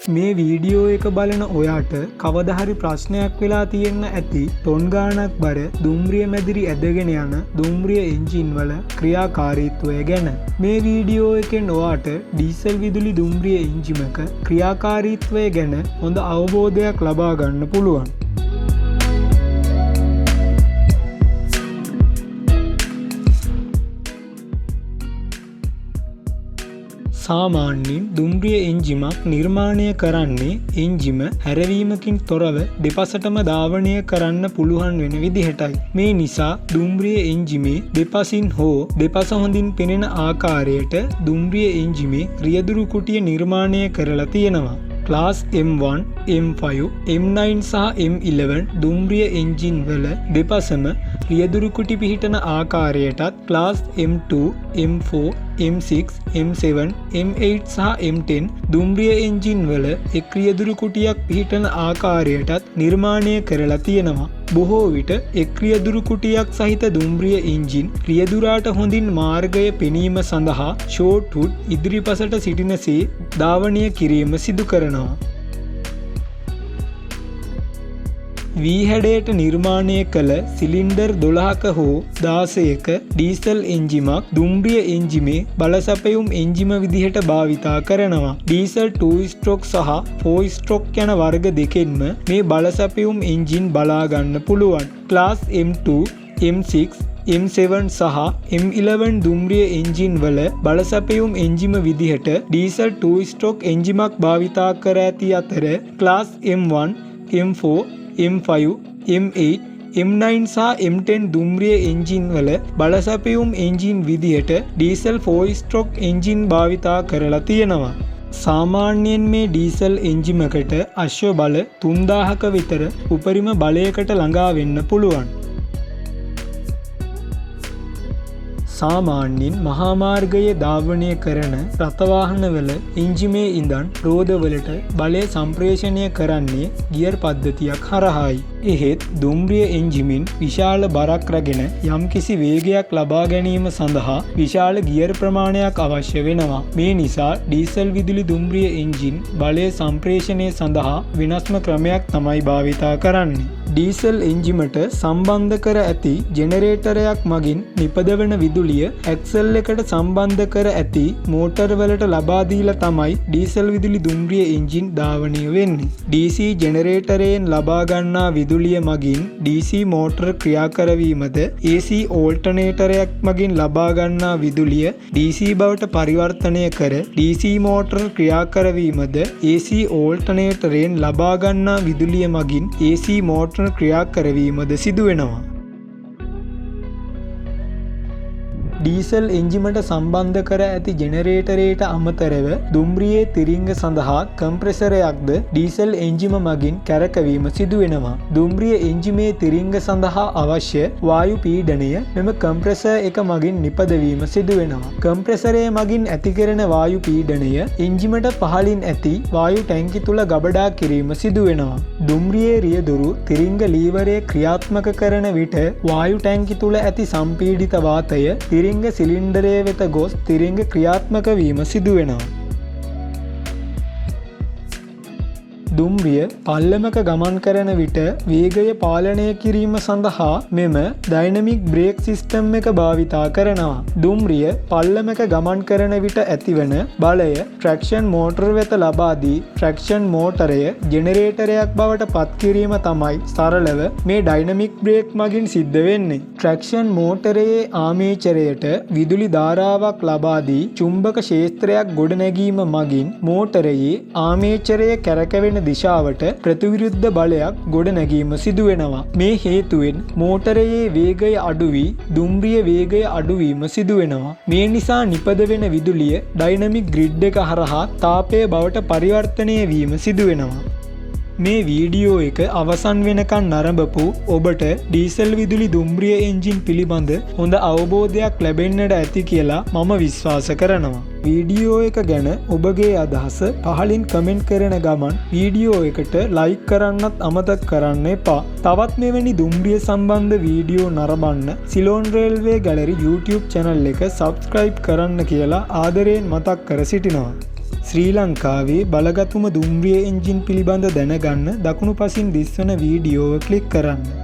මේ වීඩියෝ එක බලන ඔයාට කවදා හරි ප්‍රශ්නයක් වෙලා තියෙන්න ඇති ටොන් ගාණක් බර දුම්රිය මැදිරි ඇදගෙන යන දුම්රිය එන්ජින් වල ක්‍රියාකාරීත්වය ගැන. මේ වීඩියෝ එකෙන් ඔයාට ඩීසල් විදුලි දුම්රිය එන්ජිමක ක්‍රියාකාරීත්වය ගැන හොඳ අවබෝධයක් ලබා ගන්න පුළුවන්. සාමාන්‍යයෙන් දුම්රිය එන්ජිමක් නිර්මාණය කරන්නේ එන්ජිම හැරවීමකින් තොරව දෙපසටම ධාවනය කරන්න පුළුවන් වෙන විදිහටයි. මේ නිසා දුම්රිය එන්ජිමේ දෙපසින් හෝ දෙපස හොඳින් පෙනෙන ආකාරයට දුම්රිය එන්ජිමේ රියදුරු කුටිය නිර්මාණය කරලා තියෙනවා. ක්ලාස් M1, M5, M9 සහ M11 දුම්රිය එන්ජින් වල දෙපසම රියදුරු කුටි පිහිටන ආකාරයටත් class M2, M4, M6, M7, M8 සහ M10 දුම්රිය එන්ජින් වල එක් රියදුරු කුටියක් පිහිටන ආකාරයටත් නිර්මාණය කරලා තියෙනවා. බොහෝ විට එක් රියදුරු කුටියක් සහිත දුම්රිය එන්ජින් රියදුරාට හොඳින් මාර්ගය පෙනීම සඳහා ෂෝට් හුඩ් ඉදිරිපසට සිටිනසේ ධාවනය කිරීම සිදු කරනවා. වී හැඩයට නිර්මාණය කළ සිලින්ඩර් 12ක හෝ 16ක ඩීසල් එන්ජිමක් දුම්රිය එන්ජිමේ බලසැපයුම් එන්ජිම විදිහට භාවිතා කරනවා. ඩීසල් 2 ස්ට්‍රෝක් සහ 4 ස්ට්‍රෝක් යන වර්ග දෙකෙන්ම මේ බලසැපයුම් එන්ජින් බලා ගන්න පුළුවන්. ක්ලාස් M2, M6, M7 සහ M11 දුම්රිය එන්ජින් වල බලසැපයුම් එන්ජිම විදිහට ඩීසල් 2 ස්ට්‍රෝක් එන්ජිමක් භාවිතා කර ඇති අතර class M1, M4, M5, M8, M9 සහ M10 දුම්රිය එන්ජින් වල බලසැපයුම් එන්ජින් විදිහට ඩීසල් 4 ස්ට්‍රෝක් එන්ජින් භාවිතා කරලා තියෙනවා. සාමාන්‍යයෙන් මේ ඩීසල් එන්ජිමකට අශ්ව බල 3000ක විතර උපරිම බලයකට ළඟා වෙන්න පුළුවන්. සාමාන්‍යයෙන් මහා මාර්ගයේ ධාවනය කරන රථවාහනවල එන්ජිමේ ඉඳන් රෝදවලට බලය සම්ප්‍රේෂණය කරන්නේ ගියර් පද්ධතියක් හරහායි. එහෙත් දුම්රිය එන්ජිමින් විශාල බරක් රැගෙන යම්කිසි වේගයක් ලබා ගැනීම සඳහා විශාල ගියර් ප්‍රමාණයක් අවශ්‍ය වෙනවා. මේ නිසා ඩීසල් විදුලි දුම්රිය එන්ජින් බලය සම්ප්‍රේෂණය සඳහා වෙනස්ම ක්‍රමයක් තමයි භාවිතා කරන්නේ. ඩීසල් එන්ජිමට සම්බන්ධ කර ඇති ජෙනරේටරයක් මගින් නිපදවන විදුලිය ඇක්සල් එකට සම්බන්ධ කර ඇති මෝටර් වලට ලබා දීලා තමයි ඩීසල් විදුලි දුම්රිය එන්ජින් ධාවනය වෙන්නේ. DC ජෙනරේටරයෙන් ලබා ගන්නා විදුලිය මගින් DC මෝටර ක්‍රියා කරවීමද AC ඕල්ටර්නේටරයක් මගින් ලබා ගන්නා විදුලිය DC බවට පරිවර්තනය කර DC මෝටර ක්‍රියා කරවීමද AC ඕල්ටර්නේටරයෙන් ලබා ගන්නා විදුලිය මගින් AC මෝටර ක්‍රියා කරවීමද සිදු වෙනවා. ඩීසල් එන්ජිමට සම්බන්ධ කර ඇති ජෙනරේටරයට අමතරව දුම්රියේ තිරිංග සඳහා කම්ප්‍රෙසරයක්ද ඩීසල් එන්ජිම මගින් කැරකවීම සිදු වෙනවා. දුම්රිය එන්ජිමේ තිරිංග සඳහා අවශ්‍ය වායු පීඩනය මෙම කම්ප්‍රෙසර් එක මගින් නිපදවීම සිදු වෙනවා. කම්ප්‍රෙසරය මගින් ඇති කරන වායු පීඩනය එන්ජිමට පහළින් ඇති වායු ටැංකි තුල ගබඩා කිරීම සිදු වෙනවා. දුම්රියේ රියදුරු තිරිංග ලීවරය ක්‍රියාත්මක කරන විට වායු ටැංකි තුල ඇති සම්පීඩිත වාතය තිරිංග සිලින්ඩරය වෙත ගොස් තිරිංග ක්‍රියාත්මක වීම සිදු වෙනවා. දුම්රිය පල්ලමක ගමන් කරන විට වේගය පාලනය කිරීම සඳහා මෙම ඩයිනමික් බ්‍රේක් සිස්ටම් එක භාවිතා කරනවා. දුම්රිය පල්ලමක ගමන් කරන විට ඇතිවන බලය ට්‍රැක්ෂන් මෝටර වෙත ලබා දී ට්‍රැක්ෂන් මෝටරය ජෙනරේටරයක් බවට පත් කිරීම තමයි සරලව මේ ඩයිනමික් බ්‍රේක් මගින් සිද්ධ වෙන්නේ. ට්‍රැක්ෂන් මෝටරයේ ආමේචරයට විදුලි ධාරාවක් ලබා දී චුම්බක ක්ෂේත්‍රයක් ගොඩනැගීම මගින් මෝටරයේ ආමේචරය කැරකෙන දිශාවට ප්‍රතිවිරුද්ධ බලයක් ගොඩනැගීම සිදු වෙනවා. මේ හේතුවෙන් මෝටරයේ වේගය අඩු වී දුම්රිය වේගය අඩු වීම සිදු වෙනවා. මේ නිසා නිපදවෙන විදුලිය ඩයිනමික් ග්‍රිඩ් එක හරහා තාපය බවට පරිවර්තනය වීම සිදු වෙනවා. මේ වීඩියෝ එක අවසන් වෙනකන් නරඹපු ඔබට ඩීසල් විදුලි දුම්රිය එන්ජින් පිළිබඳ හොඳ අවබෝධයක් ලැබෙන්නට ඇති කියලා මම විශ්වාස කරනවා. වීඩියෝ එක ගැන ඔබගේ අදහස පහලින් කමෙන්ට් කරන ගමන් වීඩියෝ එකට ලයික් කරන්නත් අමතක කරන්න එපා. තවත් මෙවැනි දුම්රිය සම්බන්ධ වීඩියෝ නරඹන්න Ceylon railway gallery YouTube channel එක subscribe කරන්න කියලා ආදරයෙන් මතක් කර සිටිනවා. ශ්‍රී ලංකාවේ බලගතුම දුම්රිය එන්ජින් පිළිබඳ දැනගන්න දකුණු පසින් දිස්වන වීඩියෝව ක්ලික් කරන්න.